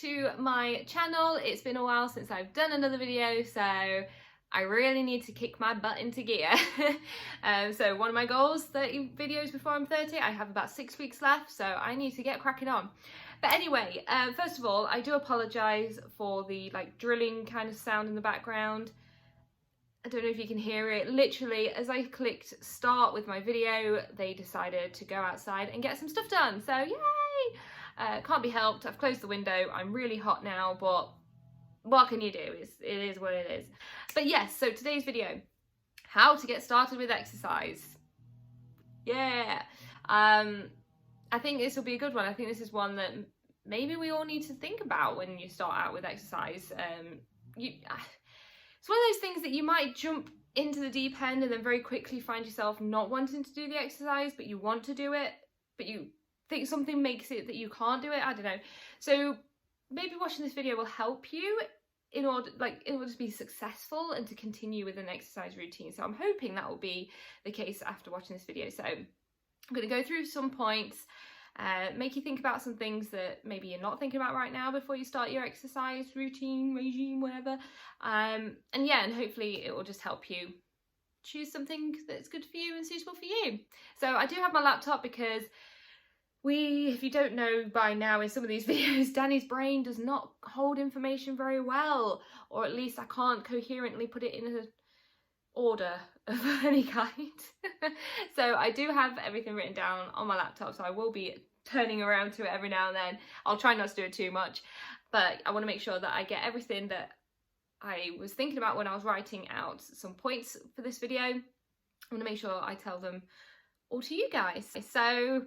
to my channel. It's been a while since I've done another video, so I really need to kick my butt into gear. So one of my goals, 30 videos before I'm 30. I have about 6 weeks left, so I need to get cracking on. But anyway, first of all, I do apologise for the drilling kind of sound in the background. I don't know if you can hear it. Literally, as I clicked start with my video, they decided to go outside and get some stuff done. So yay! Can't be helped. I've closed the window. I'm really hot now, but what can you do? It is what it is. But yes, so today's video, how to get started with exercise. Yeah. I think this will be a good one. I think this is one that maybe we all need to think about when you start out with exercise. It's one of those things that you might jump into the deep end and then very quickly find yourself not wanting to do the exercise, but you want to do it, but you think something makes it that you can't do it. I don't know. So maybe watching this video will help you in order to be successful and to continue with an exercise routine. So I'm hoping that will be the case after watching this video. So I'm going to go through some points, make you think about some things that maybe you're not thinking about right now before you start your exercise routine, regime, whatever. And hopefully it will just help you choose something that's good for you and suitable for you. So I do have my laptop because if you don't know by now in some of these videos, Danny's brain does not hold information very well, or at least I can't coherently put it in an order of any kind. So I do have everything written down on my laptop, so I will be turning around to it every now and then. I'll try not to do it too much, but I want to make sure that I get everything that I was thinking about when I was writing out some points for this video. I want to make sure I tell them all to you guys. So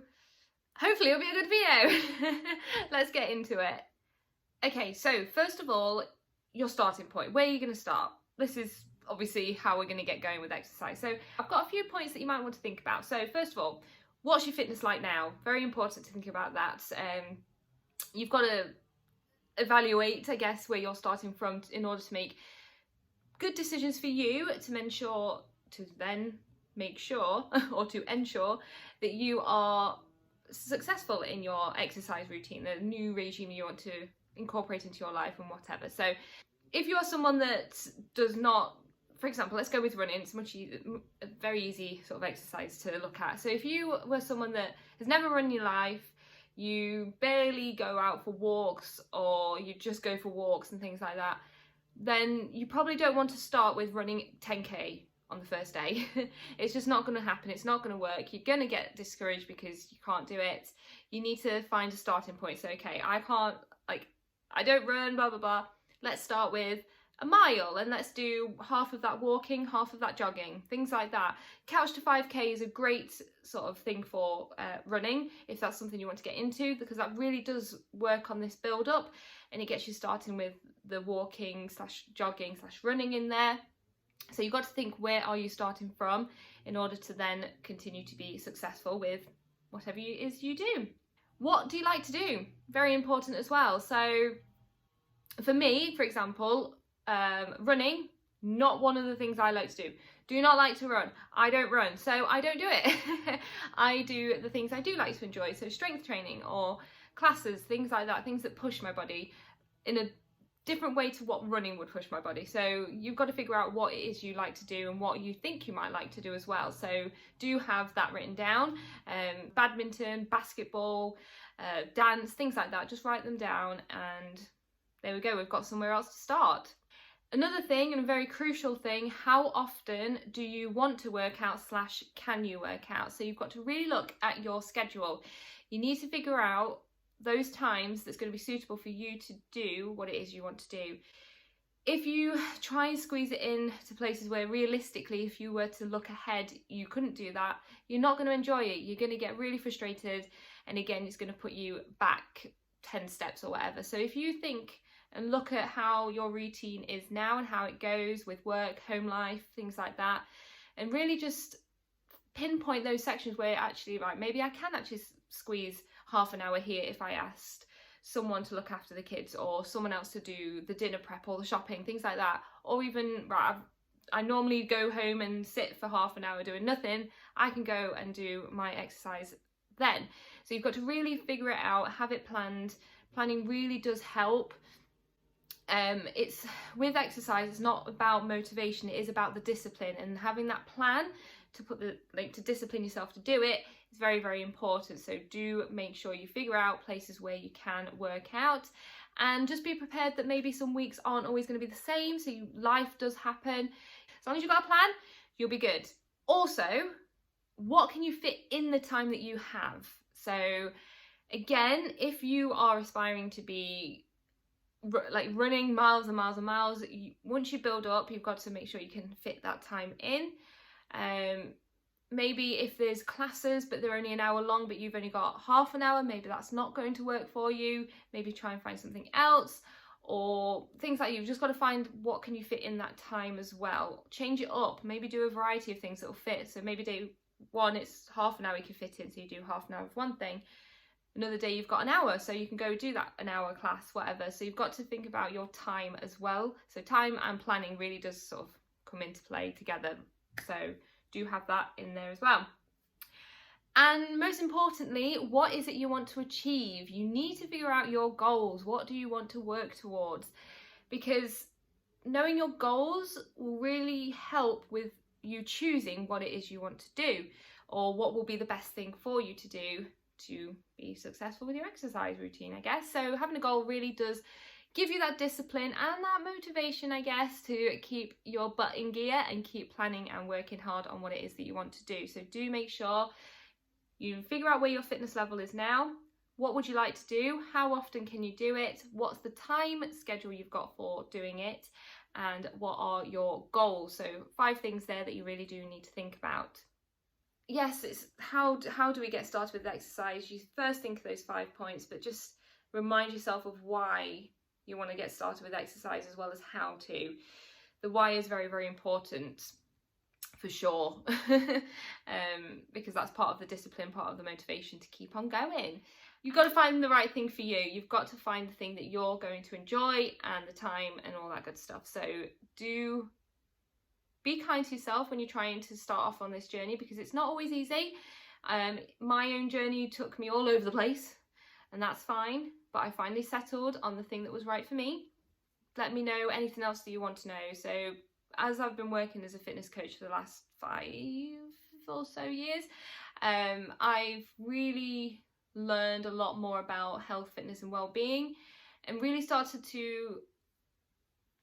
hopefully it'll be a good video. Let's get into it. Okay, so first of all, your starting point. Where are you going to start? This is obviously how we're going to get going with exercise. So I've got a few points that you might want to think about. So first of all, what's your fitness like now? Very important to think about that. You've got to evaluate, I guess, where you're starting from in order to make good decisions for you, to ensure that you are successful in your exercise routine, the new regime you want to incorporate into your life and whatever. So if you are someone that does not, for example, let's go with running. It's a very easy sort of exercise to look at. So if you were someone that has never run in your life, you barely go out for walks, or you just go for walks and things like that, then you probably don't want to start with running 10k on the first day. It's just not going to happen. It's not going to work. You're going to get discouraged because you can't do it. You need to find a starting point. So, okay, I don't run, blah, blah, blah. Let's start with a mile and let's do half of that walking, half of that jogging, things like that. Couch to 5k is a great sort of thing for running, if that's something you want to get into, because that really does work on this build up and it gets you starting with the walking / jogging / running in there. So you've got to think, where are you starting from in order to then continue to be successful with whatever it is you do. What do you like to do? Very important as well. So for me, for example, running, not one of the things I like to do. Do not like to run. I don't run, so I don't do it. I do the things I do like to enjoy. So strength training or classes, things like that, things that push my body in a different way to what running would push my body. So you've got to figure out what it is you like to do and what you think you might like to do as well. So do have that written down. Badminton, basketball, dance, things like that. Just write them down and there we go. We've got somewhere else to start. Another thing, and a very crucial thing, how often do you want to work out / can you work out? So you've got to really look at your schedule. You need to figure out those times that's going to be suitable for you to do what it is you want to do. If you try and squeeze it in to places where realistically, if you were to look ahead, you couldn't do that, you're not going to enjoy it. You're going to get really frustrated, and again, it's going to put you back 10 steps or whatever. So if you think and look at how your routine is now and how it goes with work, home life, things like that, and really just pinpoint those sections where actually, right, maybe I can actually squeeze half an hour here if I asked someone to look after the kids or someone else to do the dinner prep or the shopping, things like that. Or even, right, I normally go home and sit for half an hour doing nothing. I can go and do my exercise then. So you've got to really figure it out, have it planned, Planning really does help. It's with exercise, it's not about motivation, it is about the discipline, and having that plan to put the to discipline yourself to do it is very, very important. So do make sure you figure out places where you can work out, and just be prepared that maybe some weeks aren't always going to be the same. So life does happen. As long as you've got a plan, you'll be good. Also, what can you fit in the time that you have? So again, if you are aspiring to be like running miles and miles and miles, once you build up, you've got to make sure you can fit that time in. Maybe if there's classes but they're only an hour long but you've only got half an hour, maybe that's not going to work for you. Maybe try and find something else, or things like you've just got to find what can you fit in that time as well. Change it up, maybe do a variety of things that will fit. So maybe day one it's half an hour you can fit in, so you do half an hour of one thing. Another day you've got an hour, so you can go do that an hour class, whatever. So you've got to think about your time as well. So time and planning really does sort of come into play together. So do have that in there as well. And most importantly, what is it you want to achieve? You need to figure out your goals. What do you want to work towards? Because knowing your goals will really help with you choosing what it is you want to do, or what will be the best thing for you to do to be successful with your exercise routine, I guess. So having a goal really does give you that discipline and that motivation, I guess, to keep your butt in gear and keep planning and working hard on what it is that you want to do. So do make sure you figure out where your fitness level is now. What would you like to do? How often can you do it? What's the time schedule you've got for doing it? And what are your goals? So 5 things there that you really do need to think about. Yes, it's how do we get started with exercise? You first think of those 5 points, but just remind yourself of why you want to get started with exercise as well as how to. The why is very, very important for sure, because that's part of the discipline, part of the motivation to keep on going. You've got to find the right thing for you. You've got to find the thing that you're going to enjoy and the time and all that good stuff. So do be kind to yourself when you're trying to start off on this journey, because it's not always easy. My own journey took me all over the place, and that's fine, but I finally settled on the thing that was right for me. Let me know anything else that you want to know. So as I've been working as a fitness coach for the last 5 or so years, I've really learned a lot more about health, fitness and well-being, and really started to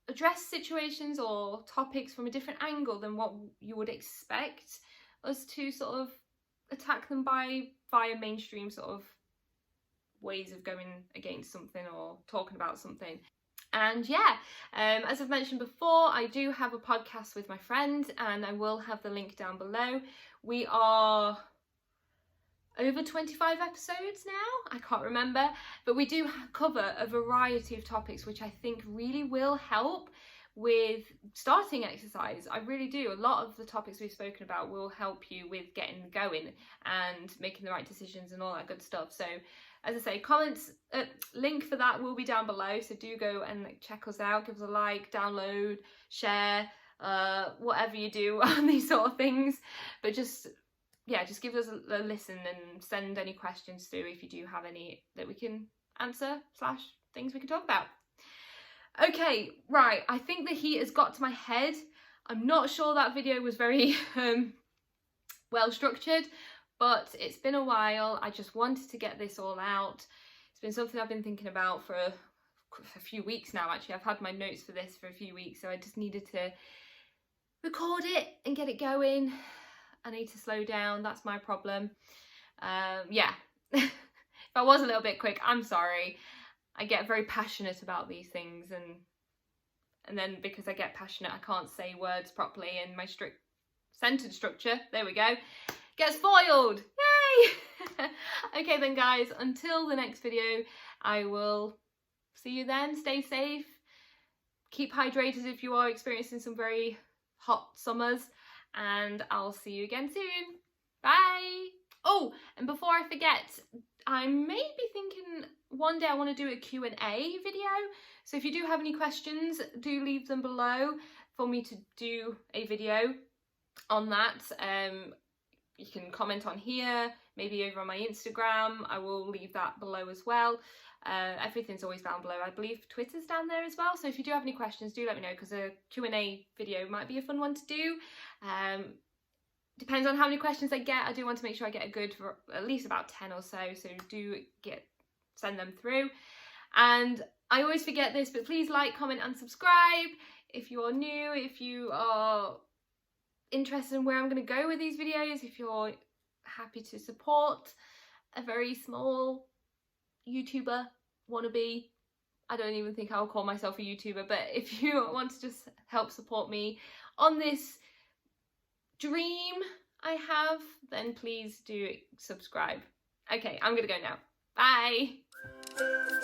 address situations or topics from a different angle than what you would expect us to sort of attack them via mainstream sort of ways of going against something or talking about something. And yeah, as I've mentioned before, I do have a podcast with my friend, and I will have the link down below. We are over 25 episodes now, I can't remember, but we do cover a variety of topics which I think really will help with starting exercise. I really do. A lot of the topics we've spoken about will help you with getting going and making the right decisions and all that good stuff. So as I say, link for that will be down below, so do go and check us out, give us a like, download, share, whatever you do on these sort of things. But just give us a listen and send any questions through if you do have any that we can answer / things we can talk about. Okay, right, I think the heat has got to my head. I'm not sure that video was very well structured, but it's been a while. I just wanted to get this all out. It's been something I've been thinking about for a few weeks now, actually. I've had my notes for this for a few weeks, so I just needed to record it and get it going. I need to slow down, that's my problem. Yeah, if I was a little bit quick, I'm sorry. I get very passionate about these things, and then because I get passionate, I can't say words properly, and my sentence structure, there we go, gets foiled. Yay! Okay then guys, until the next video, I will see you then. Stay safe, keep hydrated if you are experiencing some very hot summers, and I'll see you again soon. Bye! Oh, and before I forget, I may be thinking one day I want to do a Q&A video. So if you do have any questions, do leave them below for me to do a video on that. you can comment on here, maybe over on my Instagram. I will leave that below as well. Everything's always down below. I believe Twitter's down there as well. So if you do have any questions, do let me know, because a Q&A video might be a fun one to do. Depends on how many questions I get. I do want to make sure I get a good for at least about 10 or so. So do send them through. And I always forget this, but please like, comment and subscribe if you are new, if you are interested in where I'm going to go with these videos, if you're happy to support a very small YouTuber wannabe. I don't even think I'll call myself a YouTuber, but if you want to just help support me on this dream I have, then please do subscribe. Okay, I'm gonna go now. Bye!